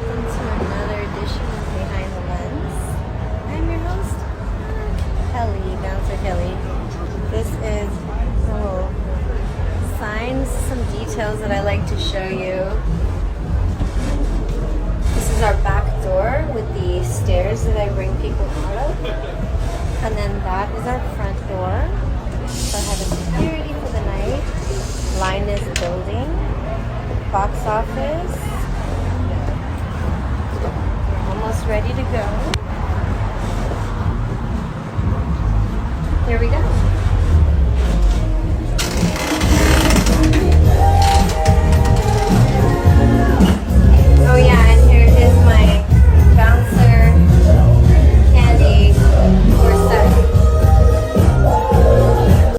welcome to another edition of Behind the Lens. I'm your host, Kelly, Bouncer Kelly. This is signs, some details that I like to show you. This is our back door with the stairs that I bring people out of. And then that is our front door. So I have a security for the night. Line is building. Box office. We're almost ready to go. Here we go.